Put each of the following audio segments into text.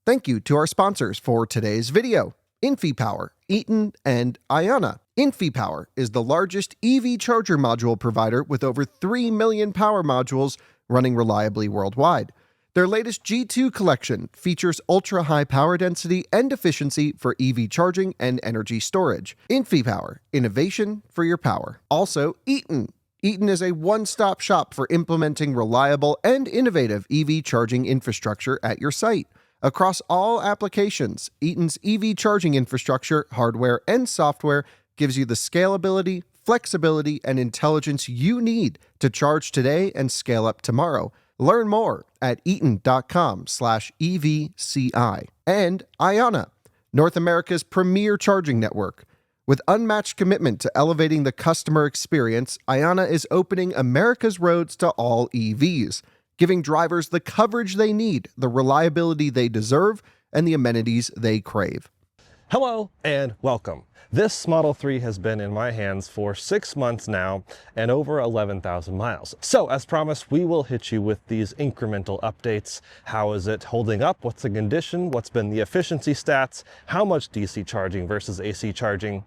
Thank you to our sponsors for today's video, InfyPower, Eaton, and Ionna. InfyPower is the largest EV charger module provider with over 3 million power modules running reliably worldwide. Their latest G2 collection features ultra-high power density and efficiency for EV charging and energy storage. InfyPower, innovation for your power. Also, Eaton. Eaton is a one-stop shop for implementing reliable and innovative EV charging infrastructure at your site. Across all applications, Eaton's EV charging infrastructure, hardware, and software gives you the scalability, flexibility, and intelligence you need to charge today and scale up tomorrow. Learn more at eaton.com/EVCI. And Ionna, North America's premier charging network. With unmatched commitment to elevating the customer experience, Ionna is opening America's roads to all EVs, giving drivers the coverage they need, the reliability they deserve, and the amenities they crave. Hello and welcome. This Model 3 has been in my hands for 6 months now and over 11,000 miles. So as promised, we will hit you with these incremental updates. How is it holding up? What's the condition? What's been the efficiency stats? How much DC charging versus AC charging?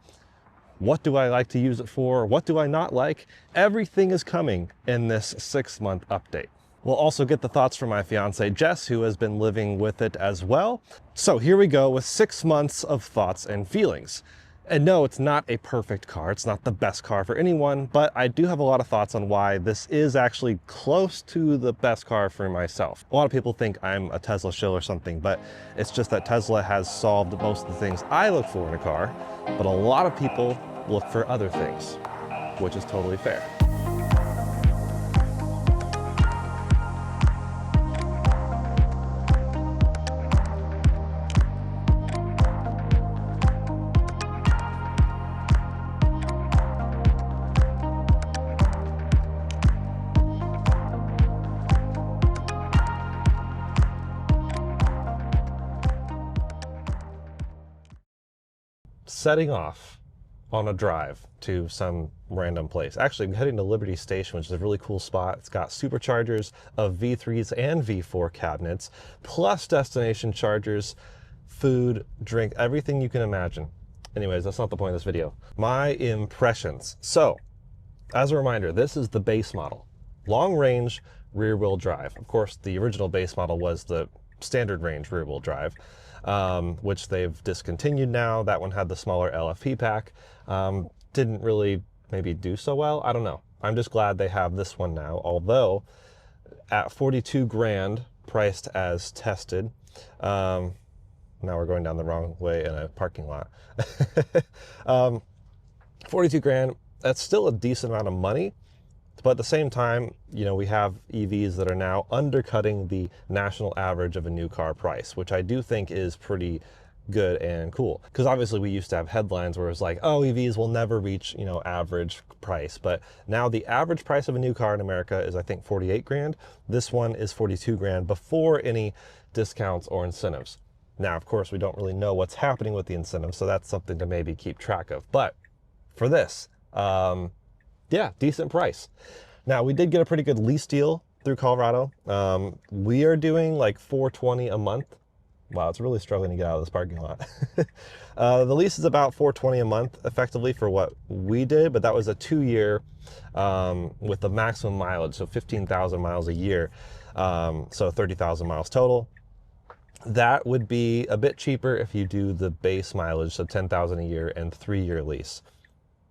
What do I like to use it for? What do I not like? Everything is coming in this 6-month update. We'll also get the thoughts from my fiance, Jess, who has been living with it as well. So here we go with 6 months of thoughts and feelings. And no, it's not a perfect car. It's not the best car for anyone, but I do have a lot of thoughts on why this is actually close to the best car for myself. A lot of people think I'm a Tesla shill or something, but it's just that Tesla has solved most of the things I look for in a car, but a lot of people look for other things, which is totally fair. Setting off on a drive to some random place. Actually, I'm heading to Liberty Station, which is a really cool spot. It's got superchargers of V3s and V4 cabinets, plus destination chargers, food, drink, everything you can imagine. Anyways, that's not the point of this video. My impressions. So, as a reminder, this is the base model. Long range rear-wheel drive. Of course, the original base model was the standard range rear-wheel drive, which they've discontinued now. That one had the smaller LFP pack. Didn't really maybe do so well. I don't know. I'm just glad they have this one now, although at 42 grand priced as tested. Now we're going down the wrong way in a parking lot. 42 grand, that's still a decent amount of money. But at the same time, you know, we have EVs that are now undercutting the national average of a new car price, which I do think is pretty good and cool. Because obviously we used to have headlines where it's like, oh, EVs will never reach, you know, average price. But now the average price of a new car in America is, I think, 48 grand. This one is 42 grand before any discounts or incentives. Now, of course, we don't really know what's happening with the incentives, so that's something to maybe keep track of. But for this, yeah, decent price. Now, we did get a pretty good lease deal through Colorado. We are doing like $420 a month. Wow, it's really struggling to get out of this parking lot. The lease is about $420 a month effectively for what we did, but that was a 2-year with the maximum mileage, so 15,000 miles a year, so 30,000 miles total. That would be a bit cheaper if you do the base mileage, so 10,000 a year and 3-year lease.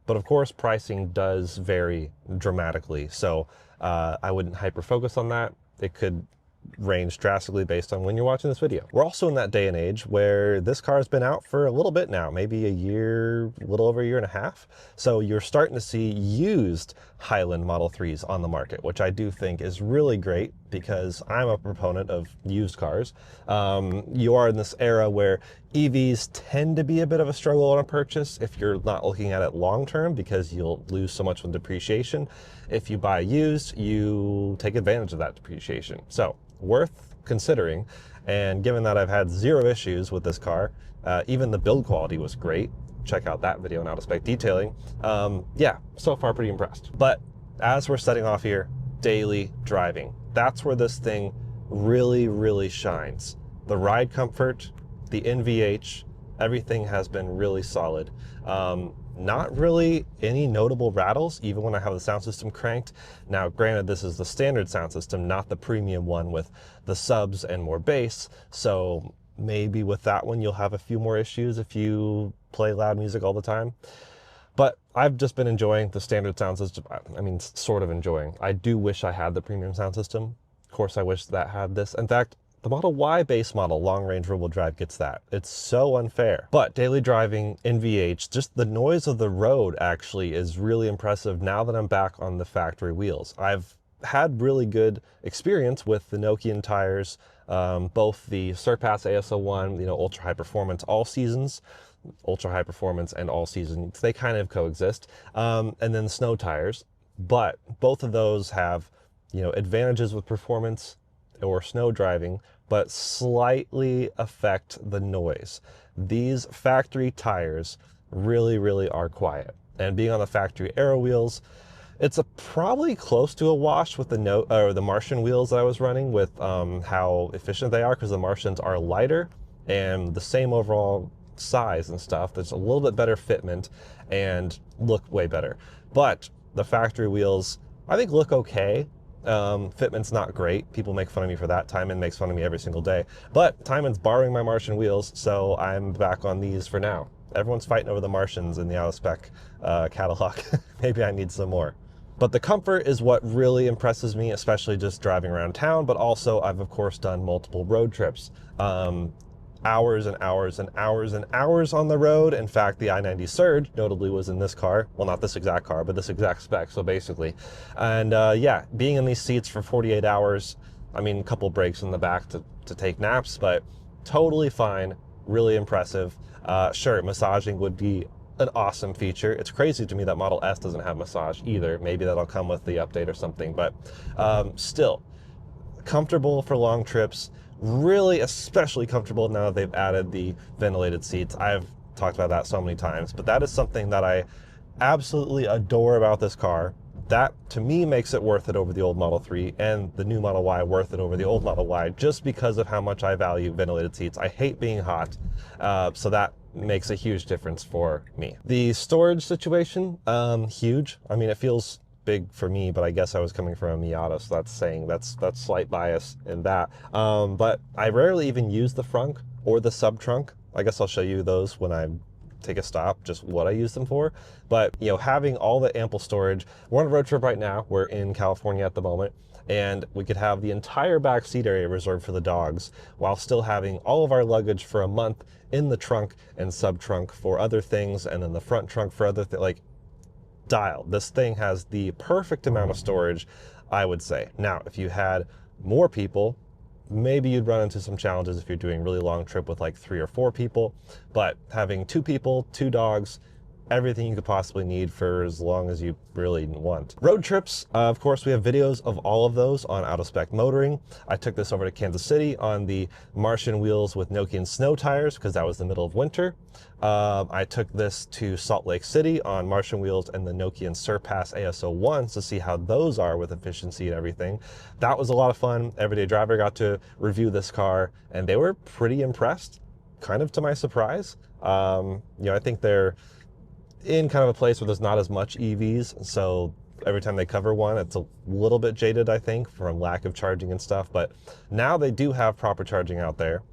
But of course, pricing does vary dramatically, so I wouldn't hyper-focus on that. It could range drastically based on when you're watching this video. We're also in that day and age where this car has been out for a little bit now, maybe a year, a little over a year and a half. So you're starting to see used Highland Model 3s on the market, which I do think is really great because I'm a proponent of used cars. You are in this era where EVs tend to be a bit of a struggle on a purchase if you're not looking at it long term because you'll lose so much with depreciation. If you buy used, you take advantage of that depreciation. So worth considering. And given that I've had 0 issues with this car, even the build quality was great. Check out that video on out of spec detailing. Yeah, so far pretty impressed. But as we're setting off here, daily driving, that's where this thing really, really shines. the ride comfort, the NVH, everything has been really solid. Not really any notable rattles, even when I have the sound system cranked. Now, granted, this is the standard sound system, not the premium one with the subs and more bass. So maybe with that one, you'll have a few more issues if you play loud music all the time. But I've just been enjoying the standard sound system. I mean, sort of enjoying. I do wish I had the premium sound system. Of course, I wish that had this. In fact, the Model Y base model, long-range rear-wheel drive, gets that. It's so unfair. But daily driving, NVH, just the noise of the road actually is really impressive now that I'm back on the factory wheels. I've had really good experience with the Nokian tires, both the Surpass ASO1, you know, ultra high performance all seasons, ultra high performance and all seasons. They kind of coexist. And then the snow tires. But both of those have, you know, advantages with performance or snow driving, but slightly affect the noise. These factory tires really, really are quiet. And being on the factory aero wheels, it's probably close to a wash with the Martian wheels that I was running with how efficient they are, because the Martians are lighter and the same overall size and stuff. There's a little bit better fitment and look way better. But the factory wheels, I think, look okay. Fitment's not great. People make fun of me for that. Timon makes fun of me every single day. But Timon's borrowing my Martian wheels, so I'm back on these for now. Everyone's fighting over the Martians in the out-of-spec catalog. Maybe I need some more. But the comfort is what really impresses me, especially just driving around town, but also I've, of course, done multiple road trips. Hours and hours and hours and hours on the road. In fact, the i90 Surge notably was in this car. Well, not this exact car, but this exact spec, so basically. And yeah, being in these seats for 48 hours, I mean, a couple breaks in the back to take naps, but totally fine, really impressive. Sure, massaging would be an awesome feature. It's crazy to me that Model S doesn't have massage either. Maybe that'll come with the update or something, but still, comfortable for long trips. Really especially comfortable now that they've added the ventilated seats. I've talked about that so many times, but that is something that I absolutely adore about this car. That, to me, makes it worth it over the old Model 3 and the new Model Y worth it over the old Model Y, just because of how much I value ventilated seats. I hate being hot, so that makes a huge difference for me. The storage situation, huge. I mean, it feels big for me, but I guess I was coming from a Miata, so that's slight bias in that. But I rarely even use the frunk or the sub trunk. I guess I'll show you those when I take a stop, just what I use them for. But you know, having all the ample storage. We're on a road trip right now. We're in California at the moment, and we could have the entire back seat area reserved for the dogs while still having all of our luggage for a month in the trunk and sub trunk for other things, and then the front trunk for other things. Like, dialed. This thing has the perfect amount of storage, I would say. Now, if you had more people, maybe you'd run into some challenges if you're doing a really long trip with like 3 or 4 people, but having 2 people, 2 dogs, everything you could possibly need for as long as you really want. Road trips, of course, we have videos of all of those on out-of-spec motoring. I took this over to Kansas City on the Martian wheels with Nokian snow tires because that was the middle of winter. I took this to Salt Lake City on Martian wheels and the Nokian Surpass ASO1s to see how those are with efficiency and everything. That was a lot of fun. Everyday Driver got to review this car and they were pretty impressed, kind of to my surprise. You know, I think they're in kind of a place where there's not as much EVs, so every time they cover one, it's a little bit jaded, I think, from lack of charging and stuff. But now they do have proper charging out there,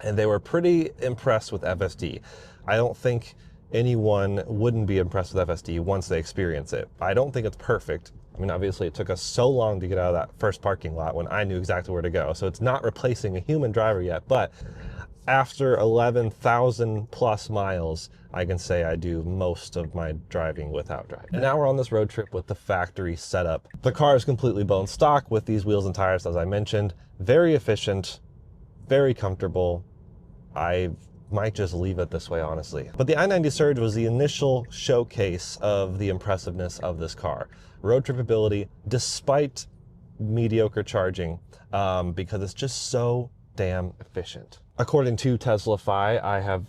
and they were pretty impressed with FSD. I don't think anyone wouldn't be impressed with FSD once they experience it. I don't think it's perfect. I mean, obviously it took us so long to get out of that first parking lot when I knew exactly where to go, so it's not replacing a human driver yet, but after 11,000 plus miles, I can say I do most of my driving without driving. And now we're on this road trip with the factory setup. The car is completely bone stock with these wheels and tires, as I mentioned. Very efficient, very comfortable. I might just leave it this way, honestly. But the i90 Surge was the initial showcase of the impressiveness of this car. Road trip ability, despite mediocre charging, because it's just so damn efficient. According to TeslaFi, I have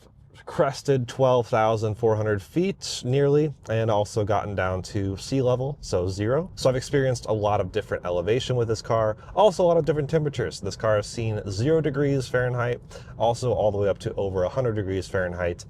crested 12,400 feet nearly, and also gotten down to sea level, so 0. So I've experienced a lot of different elevation with this car, also a lot of different temperatures. This car has seen 0 degrees Fahrenheit, also all the way up to over 100 degrees Fahrenheit.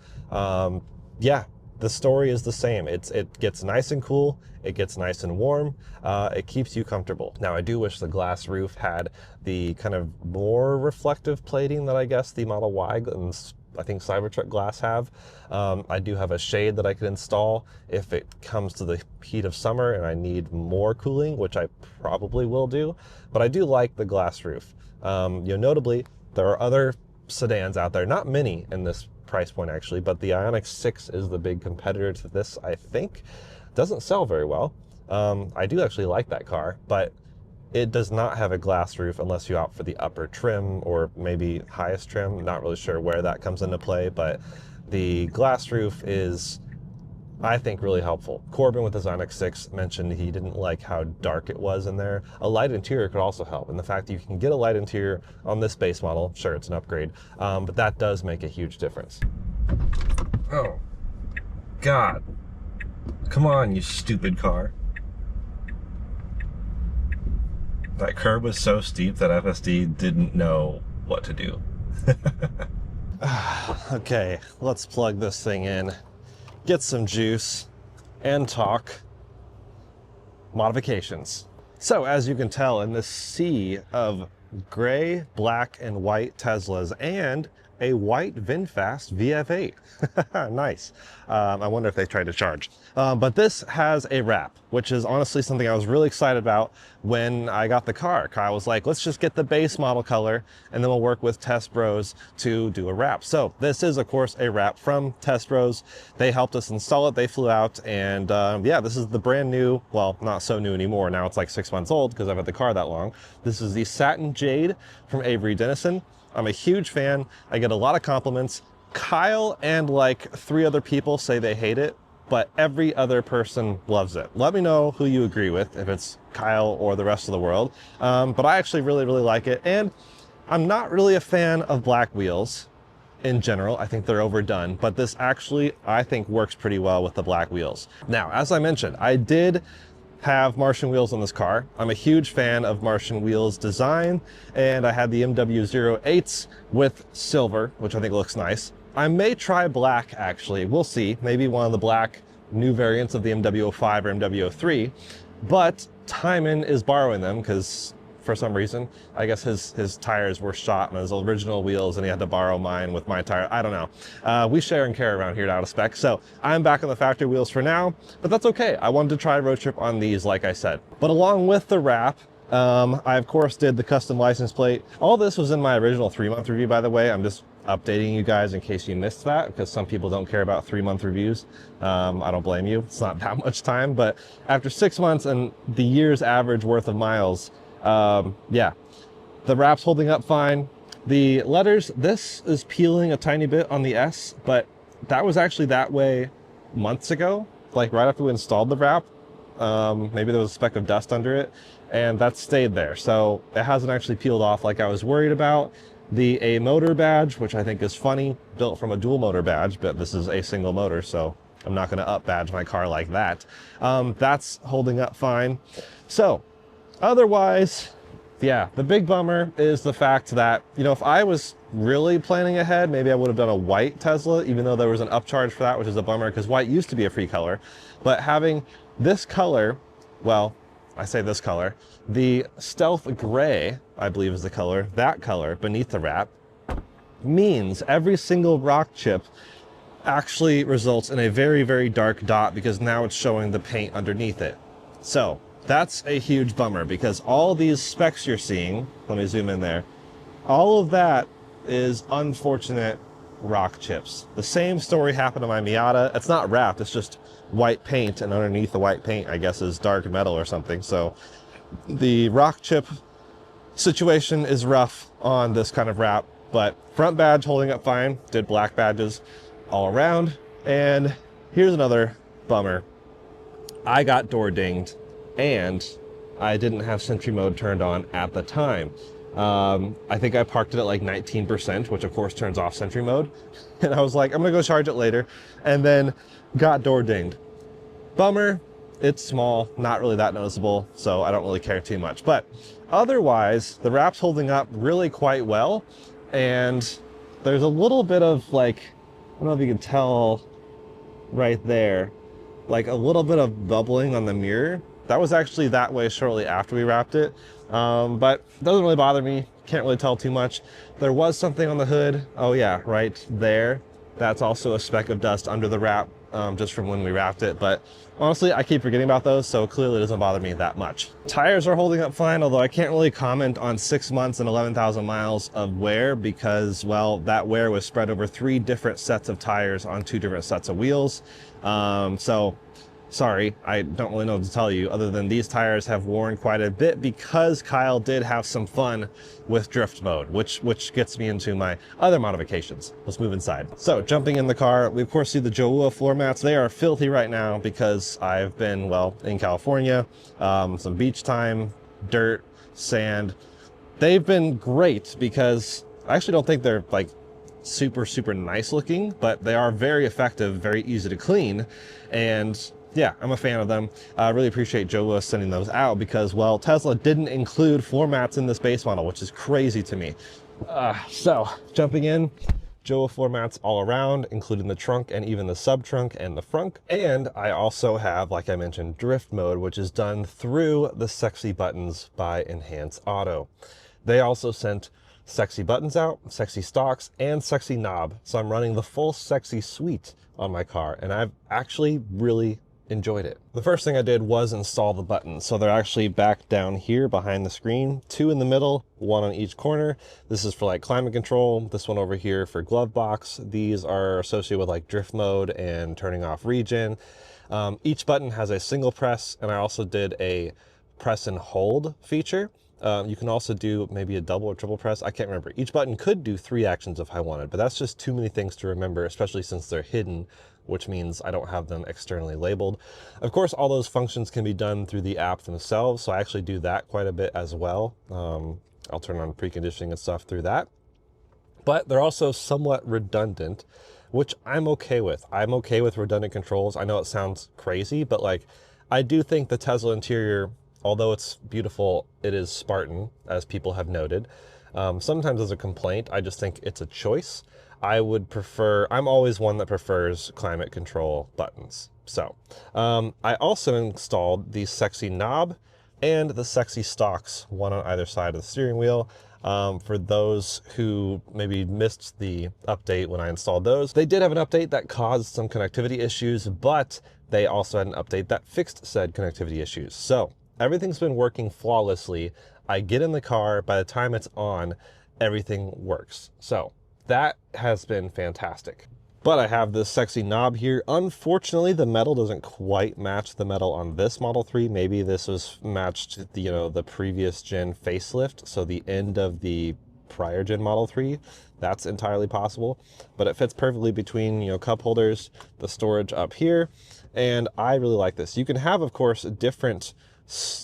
Yeah, the story is the same. It gets nice and cool, it gets nice and warm, it keeps you comfortable. Now I do wish the glass roof had the kind of more reflective plating that I guess the Model Y and I think Cybertruck glass have. I do have a shade that I could install if it comes to the heat of summer and I need more cooling, which I probably will do, but I do like the glass roof. Notably, there are other sedans out there, not many in this price point actually, but the Ioniq 6 is the big competitor to this, I think. Doesn't sell very well. I do actually like that car, but it does not have a glass roof unless you opt for the upper trim or maybe highest trim. Not really sure where that comes into play, but the glass roof is, I think, really helpful. Corbin with his Ioniq 6 mentioned he didn't like how dark it was in there. A light interior could also help, and the fact that you can get a light interior on this base model, sure, it's an upgrade, but that does make a huge difference. Oh, God. Come on, you stupid car. That curve was so steep that FSD didn't know what to do. Okay, let's plug this thing in, get some juice, and talk modifications. So as you can tell in this sea of gray, black, and white Teslas and a white VinFast VF8. Nice. I wonder if they tried to charge. But this has a wrap, which is honestly something I was really excited about when I got the car. Kyle was like, let's just get the base model color and then we'll work with Test Bros to do a wrap. So this is of course a wrap from Test Bros. They helped us install it. They flew out and yeah, this is the brand new, well, not so new anymore. Now it's like 6 months old because I've had the car that long. This is the Satin Jade from Avery Dennison. I'm a huge fan. I get a lot of compliments. Kyle and like 3 other people say they hate it, but every other person loves it. Let me know who you agree with, if it's Kyle or the rest of the world. But I actually really, really like it. And I'm not really a fan of black wheels in general. I think they're overdone, but this actually, I think, works pretty well with the black wheels. Now, as I mentioned, I did have Martian wheels on this car. I'm a huge fan of Martian wheels design, and I had the MW08s with silver, which I think looks nice. I may try black actually, we'll see, maybe one of the black new variants of the MW05 or MW03, but Timon is borrowing them because for some reason, I guess his tires were shot on his original wheels and he had to borrow mine with my tire. I don't know. We share and care around here at Out of Spec. So I'm back on the factory wheels for now, but that's okay. I wanted to try a road trip on these, like I said. But along with the wrap, I of course did the custom license plate. All this was in my original 3-month review, by the way. I'm just updating you guys in case you missed that, because some people don't care about 3-month reviews. I don't blame you. It's not that much time, but after 6 months and the year's average worth of miles, yeah, the wrap's holding up fine. The letters, this is peeling a tiny bit on the S, but that was actually that way months ago, like right after we installed the wrap. Maybe there was a speck of dust under it, and that stayed there. So it hasn't actually peeled off like I was worried about. The A motor badge, which I think is funny, built from a dual motor badge, but this is a single motor, so I'm not gonna up badge my car like that. That's holding up fine. So otherwise, yeah, the big bummer is the fact that, you know, if I was really planning ahead, maybe I would have done a white Tesla, even though there was an upcharge for that, which is a bummer because white used to be a free color. But having this color, well, I say this color, the stealth gray, I believe is the color, that color beneath the wrap, means every single rock chip actually results in a very, very dark dot because now it's showing the paint underneath it. So that's a huge bummer because all these specs you're seeing, let me zoom in there, all of that is unfortunate rock chips. The same story happened to my Miata. It's not wrapped, it's just white paint, and underneath the white paint, I guess, is dark metal or something. So the rock chip situation is rough on this kind of wrap, but front badge holding up fine, did black badges all around. And here's another bummer. I got door dinged and I didn't have Sentry mode turned on at the time. I think I parked it at like 19%, which of course turns off Sentry mode. And I was like, I'm gonna go charge it later. And then got door dinged. Bummer, it's small, not really that noticeable, so I don't really care too much. But otherwise, the wrap's holding up really quite well. And there's a little bit of like, I don't know if you can tell right there, like a little bit of bubbling on the mirror. That was actually that way shortly after we wrapped it. But it doesn't really bother me. Can't really tell too much. There was something on the hood. Oh yeah, right there. That's also a speck of dust under the wrap, just from when we wrapped it. But honestly, I keep forgetting about those, so clearly it doesn't bother me that much. Tires are holding up fine, although I can't really comment on 6 months and 11,000 miles of wear because, well, that wear was spread over 3 different sets of tires on 2 different sets of wheels. So sorry, I don't really know what to tell you other than these tires have worn quite a bit because Kyle did have some fun with drift mode, which gets me into my other modifications. Let's move inside. So jumping in the car, we of course see the Jowua floor mats. They are filthy right now because I've been, well, in California, some beach time, dirt, sand. They've been great because I actually don't think they're like super nice looking, but they are very effective, very easy to clean. And yeah, I'm a fan of them. I really appreciate Jowua sending those out because, well, Tesla didn't include floor mats in this base model, which is crazy to me. So jumping in, Jowua floor mats all around, including the trunk and even the sub trunk and the front. And I also have, like I mentioned, drift mode, which is done through the sexy buttons by Enhance Auto. They also sent sexy buttons out, sexy stalks, and sexy knob. So I'm running the full sexy suite on my car, and I've actually really enjoyed it. The first thing I did was install the buttons. So they're actually back down here behind the screen, 2 in the middle, 1 on each corner. This is for like climate control. This one over here for glove box. These are associated with like drift mode and turning off regen. Each button has a single press, and I also did a press and hold feature. You can also do maybe a double or triple press. I can't remember. Each button could do 3 actions if I wanted, but that's just too many things to remember, especially since they're hidden, which means I don't have them externally labeled. Of course, all those functions can be done through the app themselves, so I actually do that quite a bit as well. I'll turn on preconditioning and stuff through that. But they're also somewhat redundant, which I'm okay with. I'm okay with redundant controls. I know it sounds crazy, but like, I do think the Tesla interior, although it's beautiful, it is Spartan, as people have noted. Sometimes as a complaint, I just think it's a choice. I would prefer, I'm always one that prefers climate control buttons. So I also installed the sexy knob and the sexy stalks, one on either side of the steering wheel. For those who maybe missed the update when I installed those, they did have an update that caused some connectivity issues, but they also had an update that fixed said connectivity issues. So everything's been working flawlessly. I get in the car, by the time it's on, everything works. So that has been fantastic. But I have this sexy knob here. Unfortunately, the metal doesn't quite match the metal on this Model 3. Maybe this was matched, you know, the previous gen facelift, so the end of the prior gen Model 3. That's entirely possible. But it fits perfectly between, you know, cup holders, the storage up here, and I really like this. You can have, of course, different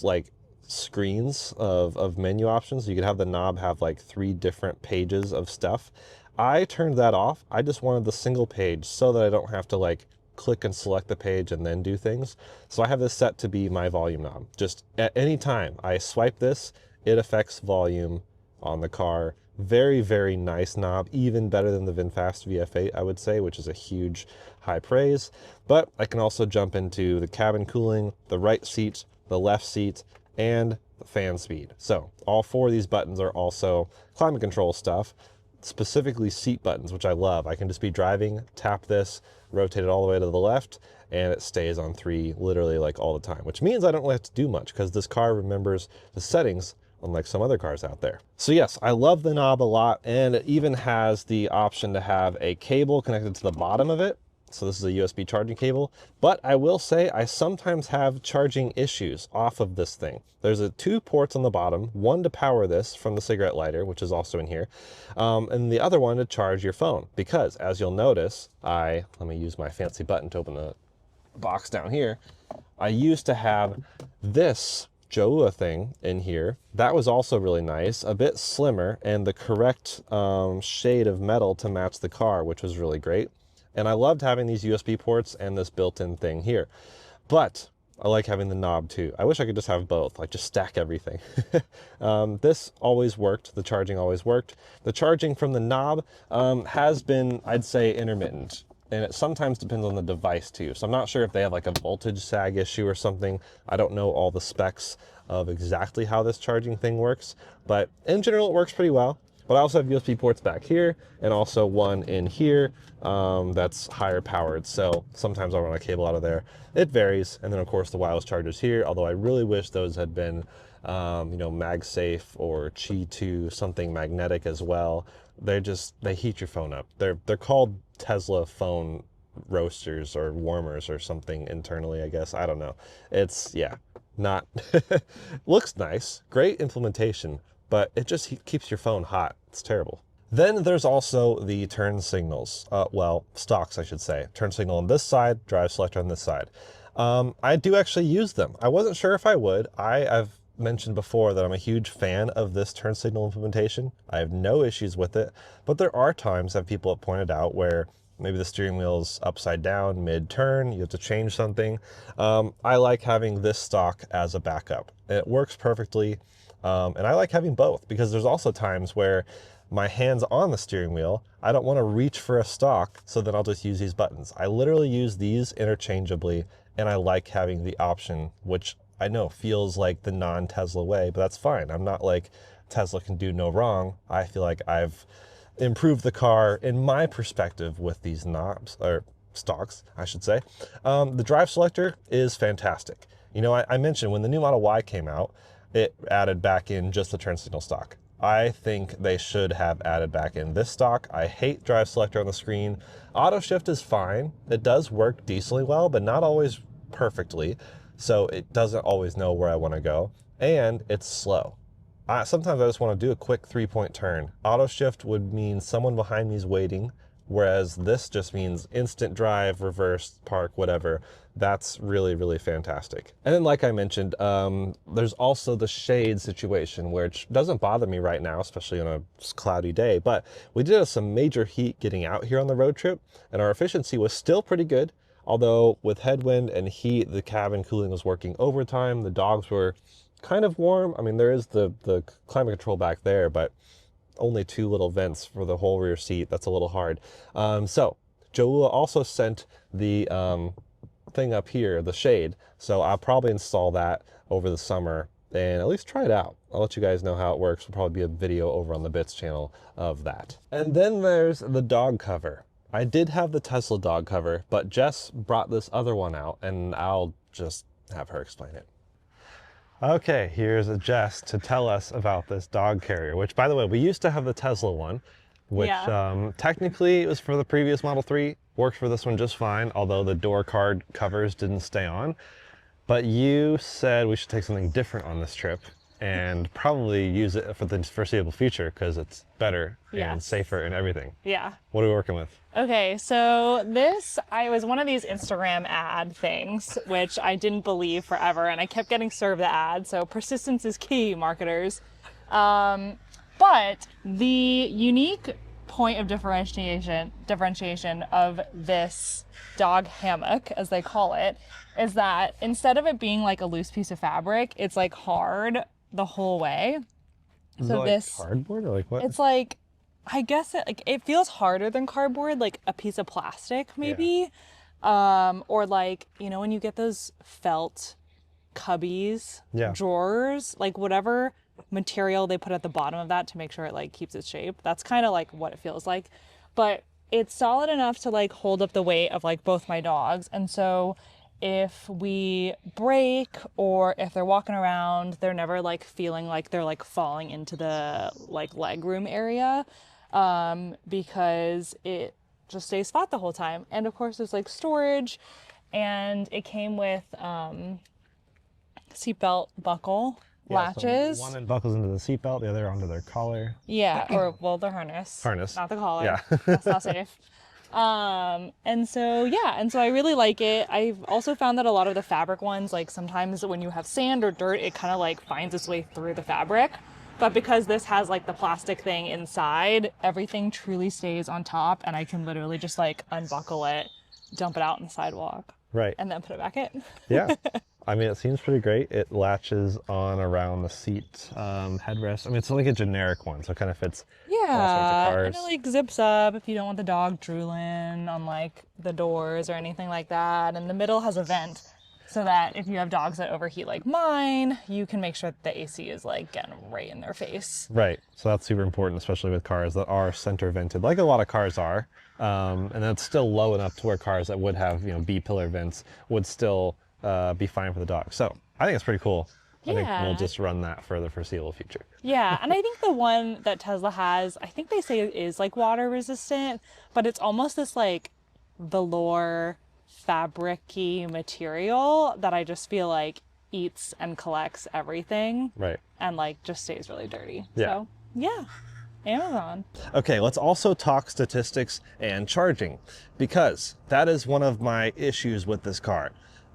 like screens of menu options. You could have the knob have like 3 different pages of stuff. I turned that off. I just wanted the single page so that I don't have to like click and select the page and then do things. So I have this set to be my volume knob. Just at any time I swipe this, it affects volume on the car. Very nice knob, even better than the VinFast VF8, I would say, which is a huge high praise. But I can also jump into the cabin cooling, the right seat, the left seat, and the fan speed. So all 4 of these buttons are also climate control stuff, specifically seat buttons, which I love. I can just be driving, tap this, rotate it all the way to the left, and it stays on 3 literally like all the time, which means I don't really have to do much because this car remembers the settings, unlike some other cars out there. So yes, I love the knob a lot, and it even has the option to have a cable connected to the bottom of it. So this is a USB charging cable, but I will say I sometimes have charging issues off of this thing. There's 2 ports on the bottom, one to power this from the cigarette lighter, which is also in here, and the other one to charge your phone. Because as you'll notice, let me use my fancy button to open the box down here. I used to have this Jowua thing in here. That was also really nice, a bit slimmer and the correct shade of metal to match the car, which was really great. And I loved having these USB ports and this built-in thing here. But I like having the knob too. I wish I could just have both, like just stack everything. This always worked. The charging always worked. The charging from the knob has been, I'd say, intermittent. And it sometimes depends on the device too. So I'm not sure if they have like a voltage sag issue or something. I don't know all the specs of exactly how this charging thing works, but in general, it works pretty well. But I also have USB ports back here and also one in here that's higher powered. So sometimes I'll run a cable out of there. It varies. And then of course the wireless chargers here, although I really wish those had been, you know, MagSafe or Qi 2, something magnetic as well. They heat your phone up. They're called Tesla phone roasters or warmers or something internally, I guess. I don't know. It's, yeah, not, looks nice, great implementation, but it just keeps your phone hot. It's terrible. Then there's also the turn signals. Well, stalks, I should say. Turn signal on this side, drive selector on this side. I do actually use them. I wasn't sure if I would. I've mentioned before that I'm a huge fan of this turn signal implementation. I have no issues with it, but there are times that people have pointed out where maybe the steering wheel's upside down mid-turn, you have to change something. I like having this stock as a backup. It works perfectly, and I like having both because there's also times where my hand's on the steering wheel, I don't want to reach for a stock, so then I'll just use these buttons. I literally use these interchangeably, and I like having the option, which I know feels like the non-Tesla way, but that's fine. I'm not like Tesla can do no wrong. I feel like I've improved the car in my perspective with these knobs, or stalks, I should say. The drive selector is fantastic. You know, I mentioned when the new Model Y came out, it added back in just the turn signal stock. I think they should have added back in this stock. I hate drive selector on the screen. Auto shift is fine. It does work decently well, but not always perfectly. So it doesn't always know where I want to go, and it's slow. Sometimes I just want to do a quick 3-point turn. Auto shift would mean someone behind me is waiting, whereas this just means instant drive, reverse, park, whatever. That's really, really fantastic. And then like I mentioned, there's also the shade situation, which doesn't bother me right now, especially on a cloudy day, but we did have some major heat getting out here on the road trip, and our efficiency was still pretty good. Although with headwind and heat, the cabin cooling was working overtime. The dogs were kind of warm. I mean, there is the climate control back there, but only 2 little vents for the whole rear seat. That's a little hard. So Jowua also sent the thing up here, the shade. So I'll probably install that over the summer and at least try it out. I'll let you guys know how it works. There'll probably be a video over on the Bits channel of that. And then there's the dog cover. I did have the Tesla dog cover, but Jess brought this other one out, and I'll just have her explain it. Okay, here's Jess to tell us about this dog carrier, which, by the way, we used to have the Tesla one, which technically it was for the previous Model 3, worked for this one just fine, although the door card covers didn't stay on. But you said we should take something different on this trip and probably use it for the foreseeable future because it's better and safer and everything. Yeah. What are we working with? Okay, so I was one of these Instagram ad things, which I didn't believe forever, and I kept getting served the ad, so persistence is key, marketers. But the unique point of differentiation of this dog hammock, as they call it, is that instead of it being like a loose piece of fabric, it's like hard the whole way. Is it like cardboard or like what? It's like, I guess it feels harder than cardboard, like a piece of plastic maybe. Yeah. Or like, you know, when you get those felt cubbies, drawers, like whatever material they put at the bottom of that to make sure it like keeps its shape. That's kind of like what it feels like. But it's solid enough to like hold up the weight of like both my dogs. And so if we break or if they're walking around, they're never like feeling like they're like falling into the like leg room area, because it just stays flat the whole time. And of course there's like storage, and it came with seatbelt buckle latches. So one buckles into the seatbelt, the other onto their collar. Yeah, or well, their harness. Harness. Not the collar. Yeah. That's not safe. And so, yeah, and so I really like it. I've also found that a lot of the fabric ones, like sometimes when you have sand or dirt, it kind of like finds its way through the fabric. But because this has like the plastic thing inside, everything truly stays on top, and I can literally just like unbuckle it, dump it out on the sidewalk, right, and then put it back in. Yeah. I mean, it seems pretty great. It latches on around the seat headrest. I mean, it's like a generic one, so it kind of fits all sorts of cars. And it like zips up if you don't want the dog drooling on like the doors or anything like that. And the middle has a vent so that if you have dogs that overheat like mine, you can make sure that the AC is like getting right in their face. Right. So that's super important, especially with cars that are center vented, like a lot of cars are. And that's still low enough to where cars that would have, you know, B-pillar vents would still be fine for the dog. So I think it's pretty cool. I think we'll just run that for the foreseeable future. Yeah, and I think the one that Tesla has, I think they say it is like water resistant, but it's almost this like velour fabric-y material that I just feel like eats and collects everything. Right. And like just stays really dirty. Yeah. So yeah, Amazon. Okay, let's also talk statistics and charging, because that is one of my issues with this car.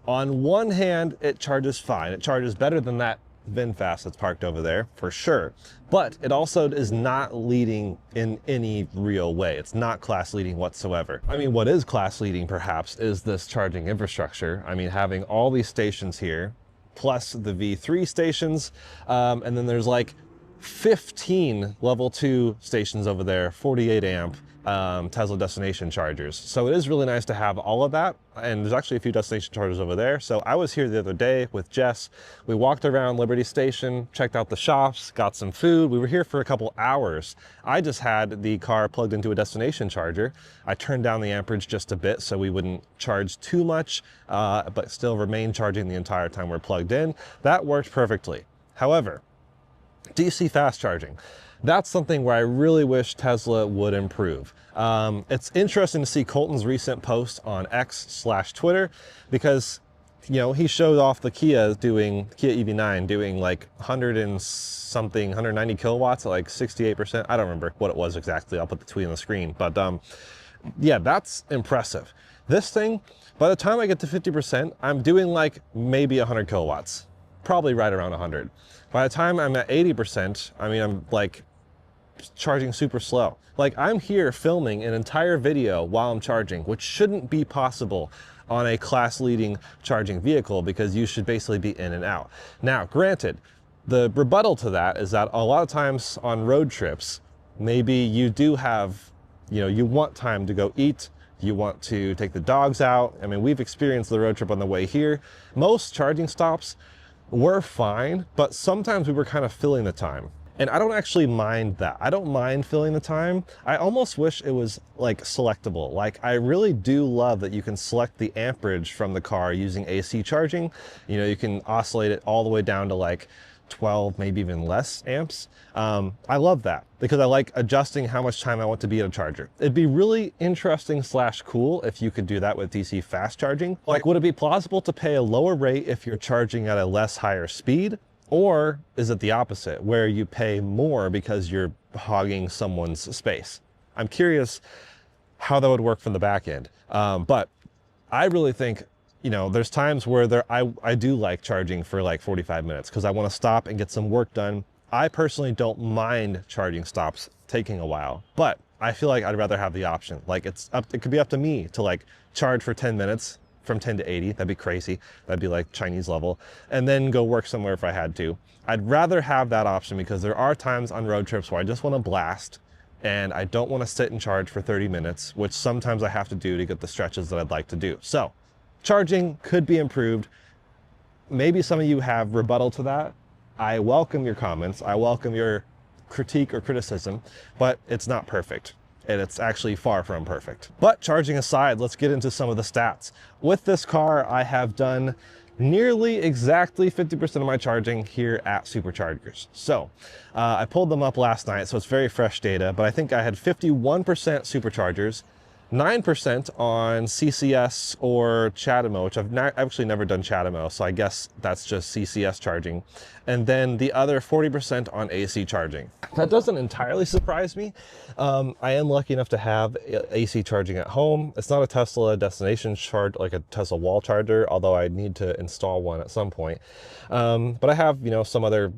On one hand, it charges fine. It charges better than that VinFast that's parked over there, for sure. But it also is not leading in any real way. It's not class leading whatsoever. I mean, what is class leading perhaps is this charging infrastructure. I mean, having all these stations here, plus the V3 stations, and then there's like 15 level 2 stations over there, 48 amp Tesla destination chargers. So it is really nice to have all of that. And there's actually a few destination chargers over there. So I was here the other day with Jess. We walked around Liberty Station, checked out the shops, got some food. We were here for a couple hours. I just had the car plugged into a destination charger. I turned down the amperage just a bit so we wouldn't charge too much, but still remain charging the entire time we're plugged in. That worked perfectly. However, DC fast charging. That's something where I really wish Tesla would improve. It's interesting to see Colton's recent post on X/Twitter, because, you know, he showed off the Kia EV9 doing like 100 and something, 190 kilowatts at like 68%. I don't remember what it was exactly. I'll put the tweet on the screen. But yeah, that's impressive. This thing, by the time I get to 50%, I'm doing like maybe 100 kilowatts, probably right around 100. By the time I'm at 80%, I mean, I'm like charging super slow. Like, I'm here filming an entire video while I'm charging, which shouldn't be possible on a class leading charging vehicle, because you should basically be in and out. Now, granted, the rebuttal to that is that a lot of times on road trips, maybe you do have, you know, you want time to go eat, you want to take the dogs out. I mean, we've experienced the road trip on the way here. Most charging stops were fine, but sometimes we were kind of filling the time. And I don't actually mind that. I don't mind filling the time. I almost wish it was like selectable. Like, I really do love that you can select the amperage from the car using AC charging. You know, you can oscillate it all the way down to like 12, maybe even less amps. I love that because I like adjusting how much time I want to be at a charger. It'd be really interesting / cool if you could do that with DC fast charging. Like, would it be plausible to pay a lower rate if you're charging at a less higher speed? Or is it the opposite, where you pay more because you're hogging someone's space? I'm curious how that would work from the back end. But I really think, you know, there's times where I do like charging for like 45 minutes because I want to stop and get some work done. I personally don't mind charging stops taking a while, but I feel like I'd rather have the option. Like, it could be up to me to like charge for 10 minutes from 10 to 80. That'd be crazy. That'd be like Chinese level, and then go work somewhere if I had to. I'd rather have that option because there are times on road trips where I just want to blast and I don't want to sit and charge for 30 minutes, which sometimes I have to do to get the stretches that I'd like to do. So charging could be improved. Maybe some of you have rebuttal to that. I welcome your comments. I welcome your critique or criticism, but it's not perfect. And it's actually far from perfect. But charging aside, let's get into some of the stats. With this car, I have done nearly exactly 50% of my charging here at Superchargers. So I pulled them up last night, so it's very fresh data, but I think I had 51% Superchargers, 9% on CCS or CHAdeMO, which I've actually never done CHAdeMO, so I guess that's just CCS charging. And then the other 40% on AC charging. That doesn't entirely surprise me. I am lucky enough to have AC charging at home. It's not a Tesla destination charge, like a Tesla wall charger, although I need to install one at some point. But I have, you know, some other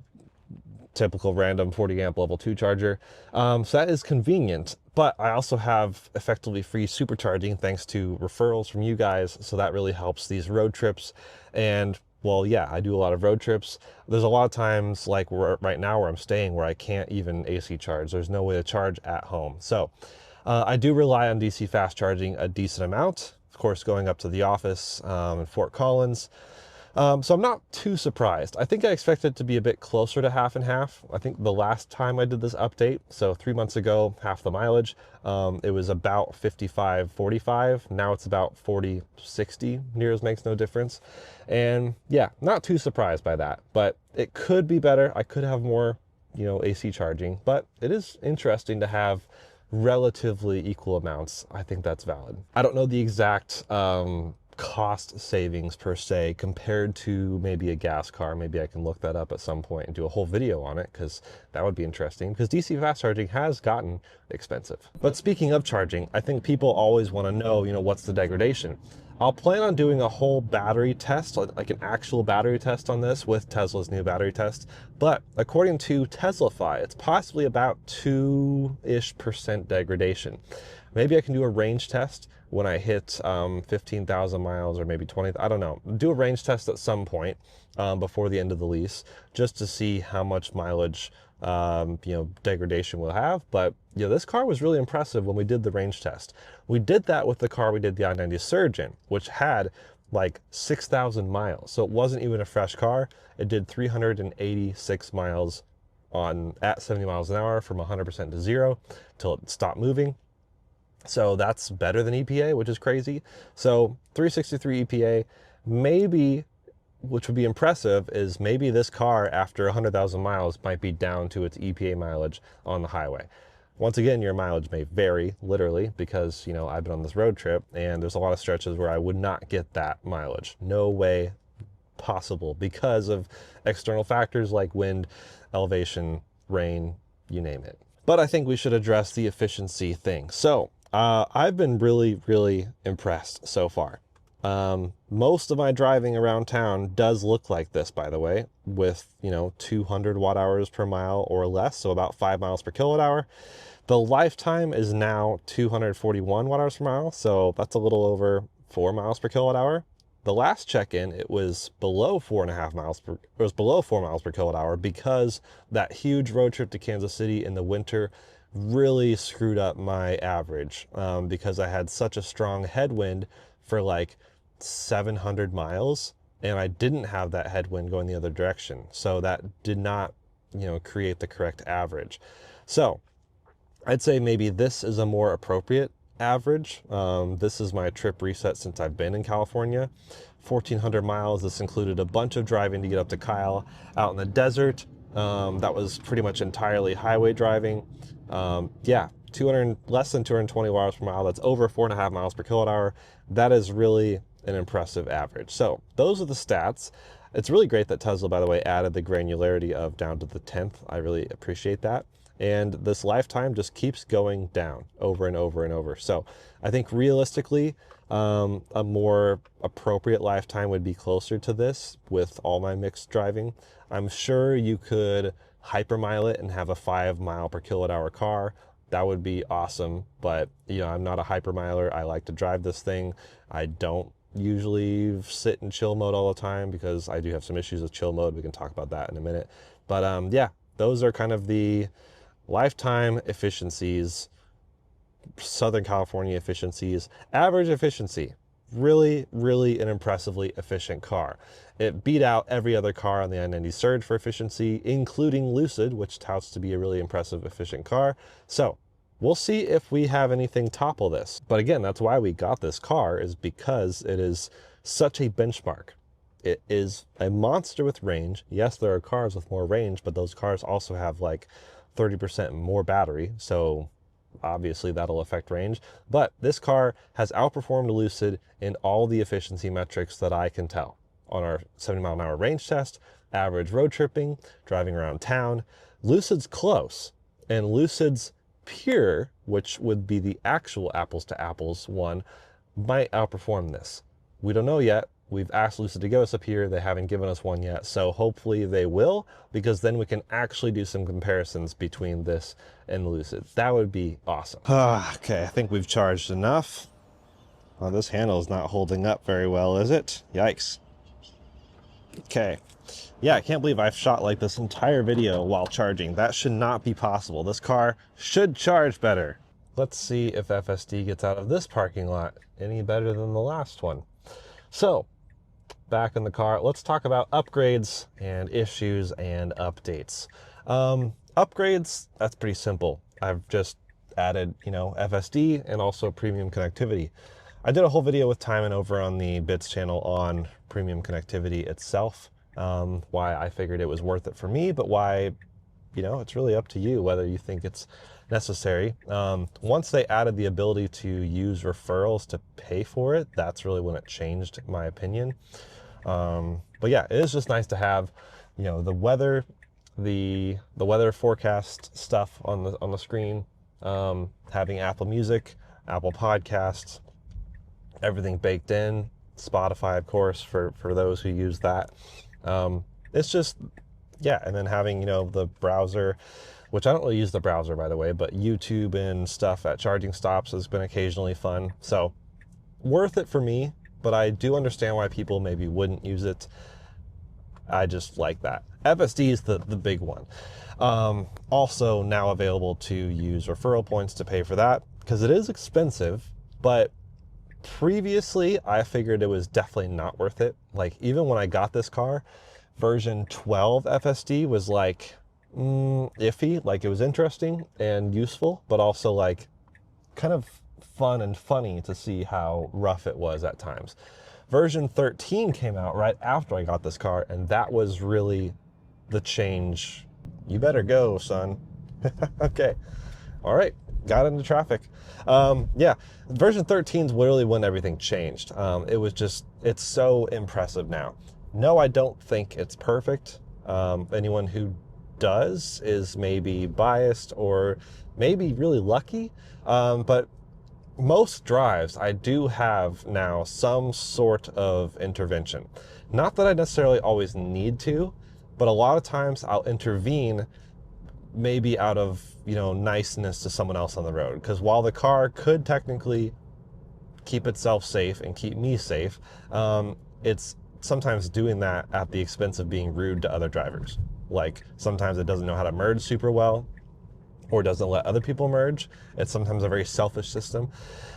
typical random 40 amp level 2 charger. So that is convenient, but I also have effectively free supercharging thanks to referrals from you guys. So that really helps these road trips. And well, yeah, I do a lot of road trips. There's a lot of times like right now where I'm staying where I can't even AC charge. There's no way to charge at home. So I do rely on DC fast charging a decent amount, of course, going up to the office in Fort Collins. So I'm not too surprised. I think I expected it to be a bit closer to half and half. I think the last time I did this update, so 3 months ago, half the mileage, it was about 55-45. Now it's about 40-60, near as makes no difference. And yeah, not too surprised by that, but it could be better. I could have more, you know, AC charging, but it is interesting to have relatively equal amounts. I think that's valid. I don't know the exact, cost savings per se compared to maybe a gas car. Maybe I can look that up at some point and do a whole video on it, because that would be interesting, because DC fast charging has gotten expensive. But speaking of charging, I think people always want to know, you know, what's the degradation. I'll plan on doing a whole battery test, like an actual battery test on this with Tesla's new battery test. But according to Teslafy, it's possibly about 2-ish% degradation. Maybe I can do a range test when I hit 15,000 miles or maybe 20, I don't know. Do a range test at some point before the end of the lease, just to see how much mileage you know, degradation we'll have. But you know, this car was really impressive when we did the range test. We did that with the car we did the I-90 Surge in, which had like 6,000 miles. So it wasn't even a fresh car. It did 386 miles at 70 miles an hour from 100% to 0 till it stopped moving. So that's better than EPA, which is crazy. So 363 EPA, maybe, which would be impressive, is maybe this car after 100,000 miles might be down to its EPA mileage on the highway. Once again, your mileage may vary, literally, because, you know, I've been on this road trip and there's a lot of stretches where I would not get that mileage. No way possible, because of external factors like wind, elevation, rain, you name it. But I think we should address the efficiency thing. So I've been really, really impressed so far. Most of my driving around town does look like this, by the way, with, you know, 200 watt hours per mile or less, so about 5 miles per kilowatt hour. The lifetime is now 241 watt hours per mile, so that's a little over 4 miles per kilowatt hour. The last check-in, it was below 4.5 miles per, it was below 4 miles per kilowatt hour, because that huge road trip to Kansas City in the winter really screwed up my average, because I had such a strong headwind for like 700 miles, and I didn't have that headwind going the other direction. So that did not, you know, create the correct average. So I'd say maybe this is a more appropriate average. This is my trip reset since I've been in California. 1,400 miles. This included a bunch of driving to get up to Kyle out in the desert. That was pretty much entirely highway driving. Yeah, less than 220 miles per mile. That's over 4.5 miles per kilowatt hour. That is really an impressive average. So those are the stats. It's really great that Tesla, by the way, added the granularity of down to the 10th. I really appreciate that. And this lifetime just keeps going down over and over and over. So I think realistically, a more appropriate lifetime would be closer to this with all my mixed driving. I'm sure you could hypermile it and have a 5 mile per kilowatt hour car. That would be awesome. But, you know, I'm not a hypermiler. I like to drive this thing. I don't usually sit in chill mode all the time, because I do have some issues with chill mode. We can talk about that in a minute. But yeah, those are kind of the lifetime efficiencies, Southern California efficiencies. Average efficiency, really, really an impressively efficient car. It beat out every other car on the I-90 Surge for efficiency, including Lucid, which touts to be a really impressive, efficient car. So we'll see if we have anything topple this. But again, that's why we got this car, is because it is such a benchmark. It is a monster with range. Yes, there are cars with more range, but those cars also have like 30% more battery. So obviously that'll affect range. But this car has outperformed Lucid in all the efficiency metrics that I can tell on our 70-mile-an-hour range test, average road tripping, driving around town. Lucid's close, and Lucid's Pure, which would be the actual apples to apples one, might outperform this. We don't know yet. We've asked Lucid to give us a Pure. They haven't given us one yet, so hopefully they will, because then we can actually do some comparisons between this and the Lucid. That would be awesome. Okay, I think we've charged enough. Well, this handle is not holding up very well, is it? Yikes. Okay. Yeah, I can't believe I've shot like this entire video while charging. That should not be possible. This car should charge better. Let's see if FSD gets out of this parking lot any better than the last one. So, back in the car, let's talk about upgrades and issues and updates. Upgrades, that's pretty simple. I've just added, FSD and also premium connectivity. I did a whole video with Timon over on the Bits channel on premium connectivity itself, why I figured it was worth it for me, but why, it's really up to you whether you think it's necessary. Once they added the ability to use referrals to pay for it, that's really when it changed, in my opinion. But yeah, it is just nice to have, the weather, the weather forecast stuff on the screen, having Apple Music, Apple Podcasts, everything baked in, Spotify, of course, for those who use that. It's just, yeah, and then having, the browser, which I don't really use the browser, by the way, but YouTube and stuff at charging stops has been occasionally fun. So worth it for me, but I do understand why people maybe wouldn't use it. I just like that. FSD is the big one. Also now available to use referral points to pay for that, because it is expensive, but previously I figured it was definitely not worth it. Like, even when I got this car, version 12 FSD was like iffy. Like, it was interesting and useful, but also like kind of fun and funny to see how rough it was at times. Version 13 came out right after I got this car, and that was really the change. You better go, son. Okay. All right. Got into traffic. Yeah, version 13 is literally when everything changed. It was just, it's so impressive now. No, I don't think it's perfect. Anyone who does is maybe biased or maybe really lucky. But most drives, I do have now some sort of intervention. Not that I necessarily always need to, but a lot of times I'll intervene maybe out of, niceness to someone else on the road. Because while the car could technically keep itself safe and keep me safe, it's sometimes doing that at the expense of being rude to other drivers. Like, sometimes it doesn't know how to merge super well, or doesn't let other people merge. It's sometimes a very selfish system.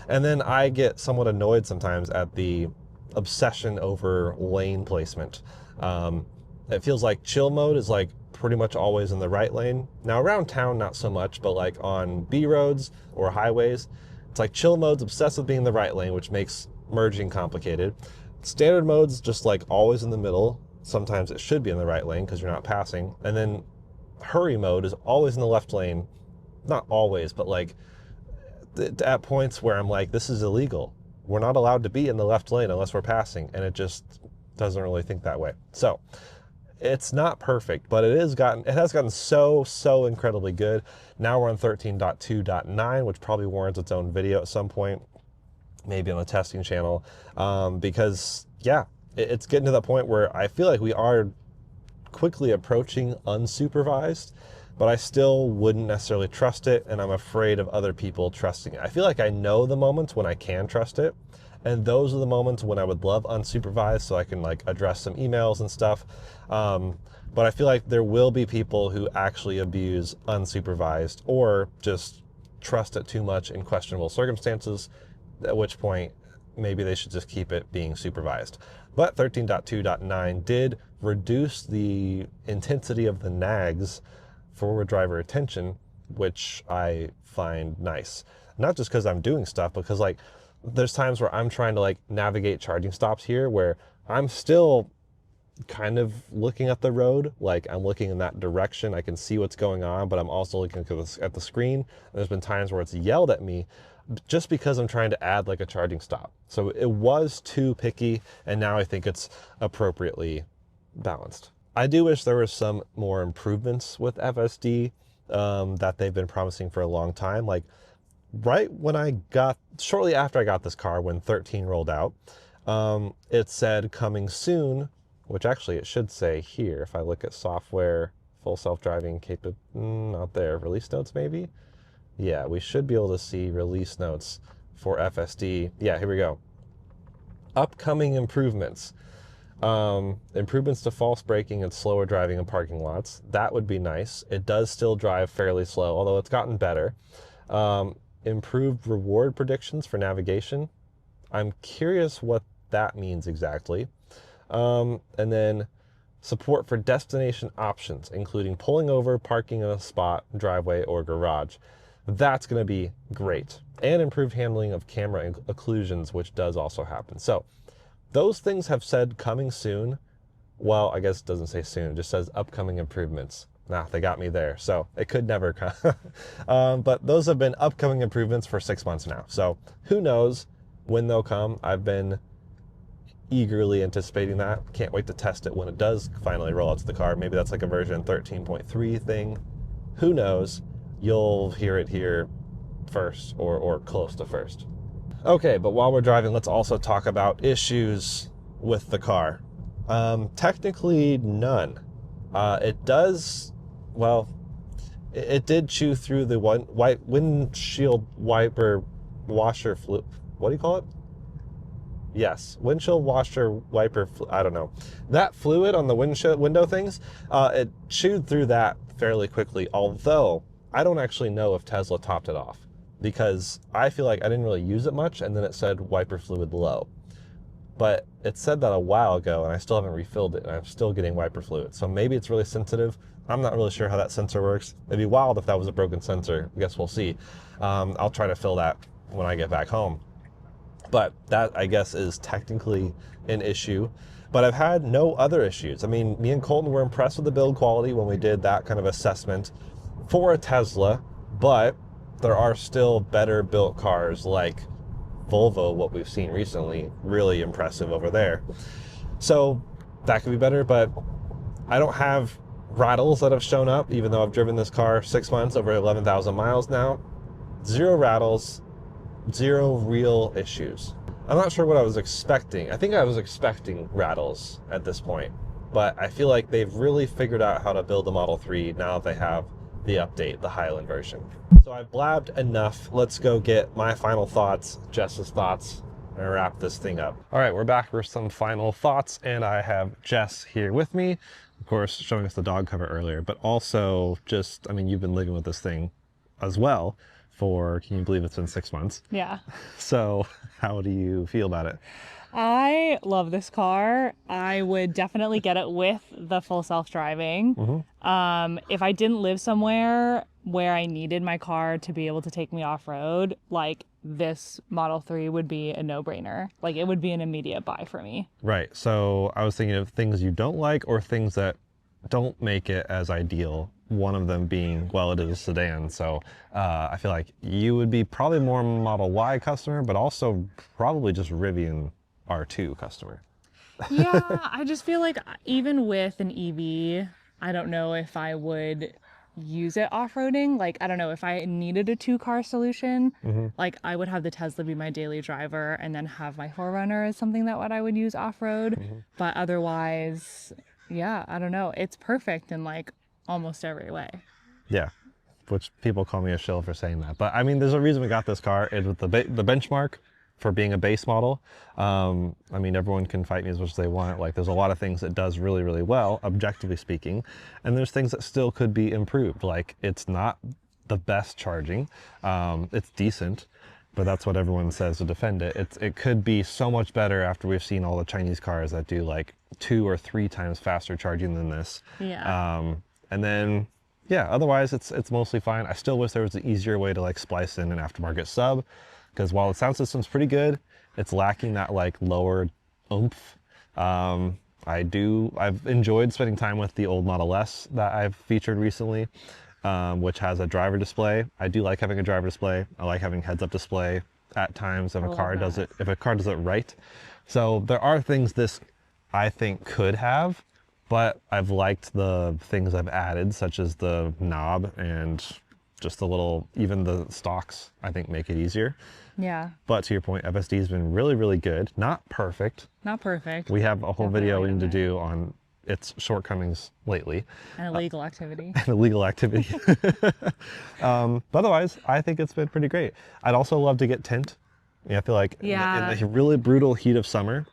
And then I get somewhat annoyed sometimes at the obsession over lane placement. It feels like chill mode is like pretty much always in the right lane. Now around town, not so much, but like on B roads or highways, it's like chill mode's obsessed with being in the right lane, which makes merging complicated. Standard mode's just like always in the middle. Sometimes it should be in the right lane because you're not passing. And then hurry mode is always in the left lane. Not always, but like at points where I'm like, this is illegal. We're not allowed to be in the left lane unless we're passing. And it just doesn't really think that way. So it's not perfect, but it has gotten so incredibly good. Now we're on 13.2.9, which probably warrants its own video at some point, maybe on the testing channel, because yeah, it's getting to the point where I feel like we are quickly approaching unsupervised, but I still wouldn't necessarily trust it, and I'm afraid of other people trusting it. I feel like I know the moments when I can trust it, and those are the moments when I would love unsupervised so I can like address some emails and stuff. But I feel like there will be people who actually abuse unsupervised or just trust it too much in questionable circumstances, at which point maybe they should just keep it being supervised. But 13.2.9 did reduce the intensity of the nags, forward driver attention, which I find nice. Not just because I'm doing stuff, but because like there's times where I'm trying to like navigate charging stops here where I'm still kind of looking at the road, like I'm looking in that direction. I can see what's going on, but I'm also looking at the screen. There's been times where it's yelled at me just because I'm trying to add like a charging stop. So it was too picky, and now I think it's appropriately balanced. I do wish there was some more improvements with FSD that they've been promising for a long time. Like right when shortly after I got this car, when 13 rolled out, it said coming soon, which actually it should say here. If I look at software, full self-driving not there, release notes maybe? Yeah, we should be able to see release notes for FSD. Yeah, here we go. Upcoming improvements. Improvements to false braking and slower driving in parking lots. That would be nice. It does still drive fairly slow, although it's gotten better. Improved reward predictions for navigation. I'm curious what that means exactly. And then support for destination options, including pulling over, parking in a spot, driveway, or garage. That's going to be great. And improved handling of camera occlusions, which does also happen. So those things have said coming soon. Well, I guess it doesn't say soon, it just says upcoming improvements. Nah, they got me there. So it could never come. But those have been upcoming improvements for 6 months now. So who knows when they'll come. I've been eagerly anticipating that. Can't wait to test it when it does finally roll out to the car. Maybe that's like a version 13.3 thing. Who knows? You'll hear it here first, or close to first. Okay, but while we're driving, let's also talk about issues with the car. Technically none. It does, well, it did chew through the windshield wiper washer fluid. What do you call it? Yes, windshield washer wiper, I don't know. That fluid on the window things, it chewed through that fairly quickly, although I don't actually know if Tesla topped it off, because I feel like I didn't really use it much, and then it said wiper fluid low. But it said that a while ago, and I still haven't refilled it, and I'm still getting wiper fluid. So maybe it's really sensitive. I'm not really sure how that sensor works. It'd be wild if that was a broken sensor. I guess we'll see. I'll try to fill that when I get back home. But that, I guess, is technically an issue. But I've had no other issues. I mean, me and Colton were impressed with the build quality when we did that kind of assessment for a Tesla, but there are still better built cars like Volvo, what we've seen recently, really impressive over there. So that could be better, but I don't have rattles that have shown up, even though I've driven this car 6 months, over 11,000 miles now. Zero rattles, zero real issues. I'm not sure what I was expecting. I think I was expecting rattles at this point, but I feel like they've really figured out how to build the Model 3 now that they have the update, the Highland version. So I've blabbed enough. Let's go get my final thoughts, Jess's thoughts, and wrap this thing up. All right, we're back for some final thoughts, and I have Jess here with me, of course, showing us the dog cover earlier, but also just, I mean, you've been living with this thing as well for, can you believe it's been 6 months? Yeah. So how do you feel about it? I love this car. I would definitely get it with the full self-driving. If I didn't live somewhere where I needed my car to be able to take me off-road, like this Model 3 would be a no-brainer. Like it would be an immediate buy for me. Right. So I was thinking of things you don't like or things that don't make it as ideal. One of them being, well, it is a sedan. So I feel like you would be probably more Model Y customer, but also probably just Rivian R2 customer. Yeah, I just feel like even with an EV, I don't know if I would use it off-roading. Like, I don't know, if I needed a two-car solution, like I would have the Tesla be my daily driver and then have my 4Runner as something that I would use off-road. But otherwise, yeah, I don't know. It's perfect in like almost every way. Yeah, which people call me a shill for saying that. But I mean, there's a reason we got this car. It's with the benchmark for being a base model. I mean, everyone can fight me as much as they want. Like, there's a lot of things it does really, really well, objectively speaking. And there's things that still could be improved. Like, it's not the best charging. It's decent, but that's what everyone says to defend it. It could be so much better after we've seen all the Chinese cars that do like 2 or 3 times faster charging than this. Yeah. And then, yeah, otherwise it's mostly fine. I still wish there was an easier way to like splice in an aftermarket sub, because while the sound system's pretty good, it's lacking that like lower oomph. I've enjoyed spending time with the old Model S that I've featured recently, which has a driver display. I do like having a driver display. I like having heads-up display at times if a car does it right. So there are things this I think could have, but I've liked the things I've added, such as the knob and just even the stalks, I think make it easier. Yeah. But to your point, FSD has been really, really good. Not perfect. Not perfect. We have a whole video we need to do on its shortcomings lately. And illegal activity. And illegal activity. But otherwise, I think it's been pretty great. I'd also love to get tint. I feel like in the really brutal heat of summer,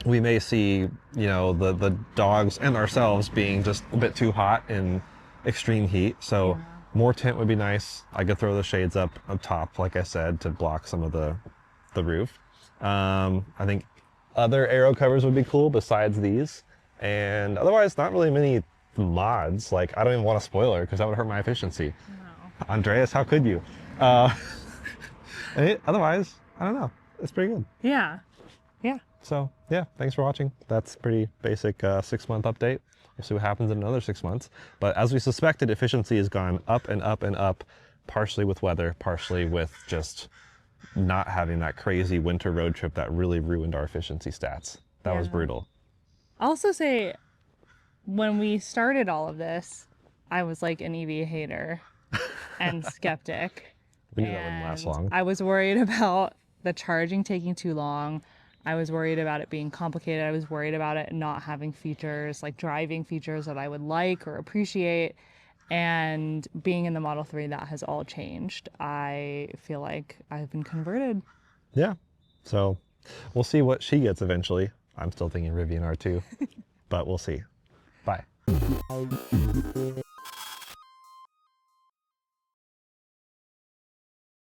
we may see, the dogs and ourselves being just a bit too hot in extreme heat. So more tint would be nice. I could throw the shades up top, like I said, to block some of the roof. I think other aero covers would be cool besides these. And otherwise, not really many mods. Like, I don't even want a spoiler because that would hurt my efficiency. No. Andreas, how could you? Otherwise, I don't know. It's pretty good. Yeah. Yeah. So, yeah, thanks for watching. That's pretty basic 6-month update. We'll see what happens in another 6 months. But as we suspected, efficiency has gone up and up and up, partially with weather, partially with just not having that crazy winter road trip that really ruined our efficiency stats. That was brutal. I'll also say, when we started all of this, I was like an EV hater and skeptic. We knew that wouldn't last long. I was worried about the charging taking too long. I was worried about it being complicated. I was worried about it not having features, like driving features that I would like or appreciate. And being in the Model 3, that has all changed. I feel like I've been converted. Yeah. So we'll see what she gets eventually. I'm still thinking Rivian R2, but we'll see. Bye.